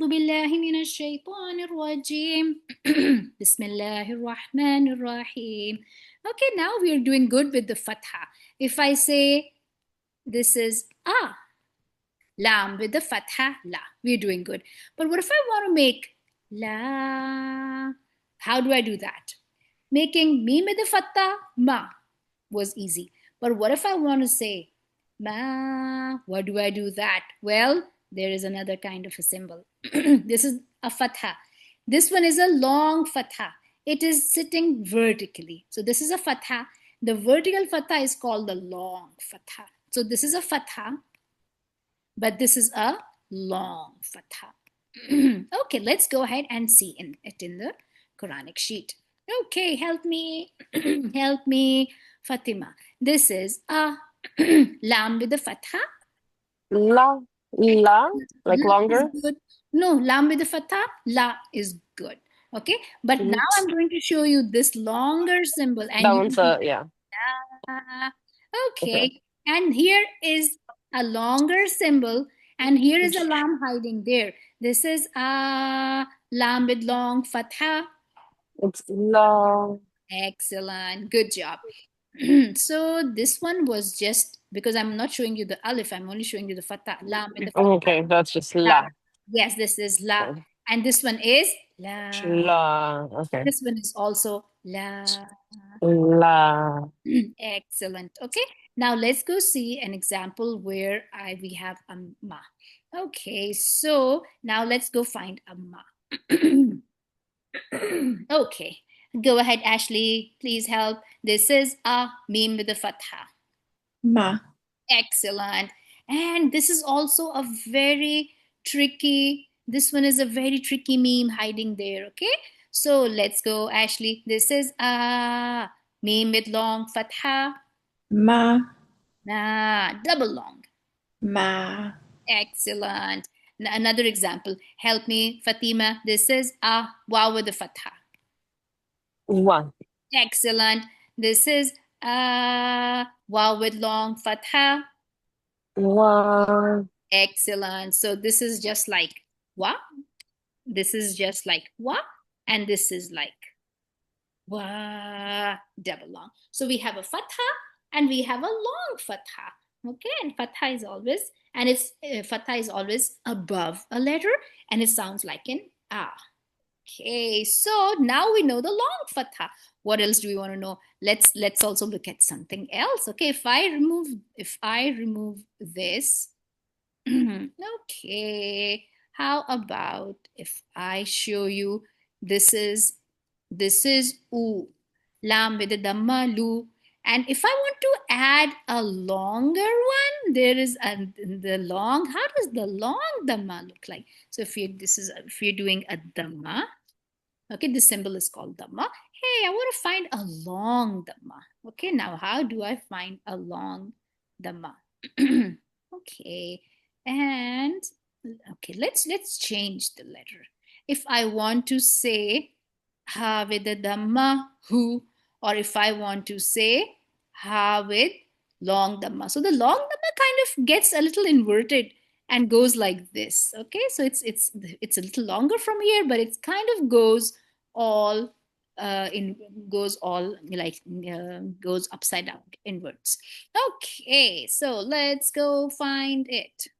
أعوذ بالله من الشيطان الرجيم. بسم الله الرحمن الرحيم. Okay, now we are doing good with the fatha. If I say this is lam with the fatha, la, we're doing good. But what if I want to make la? How do I do that? Making mim with the fatha, ma, was easy. But what if I want to say ma? What do I do that? Well, there is another kind of a symbol. This is a fatha. This one is a long fatha. It is sitting vertically. So this is a fatha. The vertical fatha is called the long fatha. So this is a fatha, but this is a long fatha. Okay, let's go ahead and see it in the Quranic sheet. Okay, help me. Help me, Fatima. This is a lam with the fatha. La, like La longer. is good. No, lam with the fatha, la is good. Okay, but now I'm going to show you this longer symbol, and That you one's will yeah. Okay. okay, and here is a longer symbol, and here is a lam hiding there. This is a lam with long fatha. It's la. Excellent, good job. So this one was just because I'm not showing you the alif, I'm only showing you the fatha. Lam with the fatha. Okay, that's just La. la. Yes, this is la, Okay. and this one is la. La. Okay. This one is also la. La. Excellent. Okay, now let's go see an example where we have a ma. Okay, so now let's go find a ma. Okay, go ahead, Ashley. Please help. This is a meme with a fatha. Ma. Excellent. And this is also a very tricky, this one is a very tricky meme hiding there. Okay, so let's go, Ashley. This is a meme with long fatha. Ma. Double long. Ma. Excellent. Another example. Help me, Fatima. This is a waw with the fatha. One. Excellent. This is a waw with long fatha. One. Excellent. So this is just like wa. This is just like wa. And this is like wa, double long. So we have a fatha and we have a long fatha. Okay, and fatha is always, and it's fatha is always above a letter, and it sounds like an ah. Okay, so now we know the long fatha. What else do we want to know? Let's also look at something else. Okay, if I remove this, okay, how about if I show you this is u, lam with the dhamma lu. And if I want to add a longer one, there is the long. How does the long dhamma look like? So if you're doing a dhamma, okay, this symbol is called dhamma. Hey, I want to find a long dhamma. Okay, now how do I find a long dhamma? Okay, and okay, let's change the letter. If I want to say ha with the dhamma hu, or if I want to say ha with long dhamma. So the long dhamma kind of gets a little inverted and goes like this. Okay, so it's a little longer from here, but it kind of goes all goes upside down inwards. Okay, so let's go find it.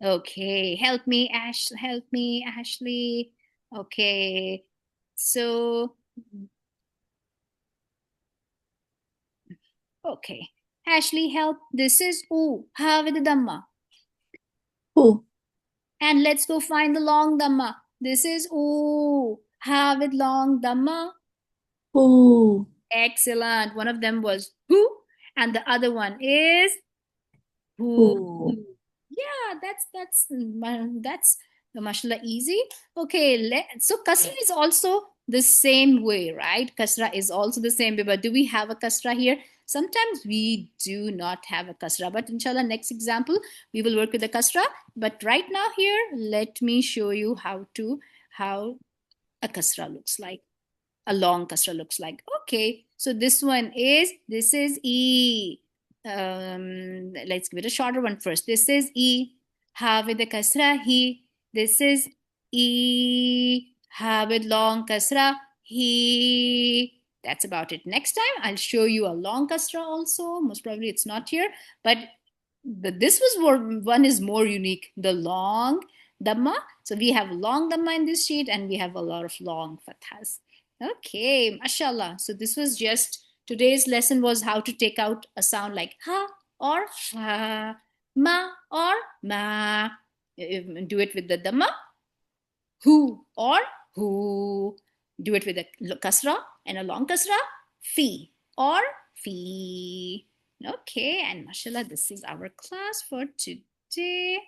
Okay, help me, Ashley. Okay, so okay, Ashley, help. This is u, ha with the dhamma. Hu. And let's go find the long dhamma. This is u, ha with long dhamma. Hu. Excellent. One of them was who, and the other one is who. Hu. Yeah, that's mashallah easy. Okay, so kasra is also the same way, right? Kasra is also the same way, but do we have a kasra here? Sometimes we do not have a kasra, but inshallah, next example, we will work with the kasra. But right now here, let me show you how a kasra looks like. A long kasra looks like. Okay, so this is E. Let's give it a shorter one first. This is E. Ha with the kasra, he. This is E. Ha with long kasra, he. That's about it. Next time I'll show you a long kasra also. Most probably it's not here, but this one is more unique. The long dhamma. So we have long dhamma in this sheet, and we have a lot of long fathas. Okay, mashallah. So this was just today's lesson was how to take out a sound like ha or fa, ma or ma. Do it with the dhamma, who or who. Do it with a kasra and a long kasra, fi or fi. Okay, and mashallah, this is our class for today.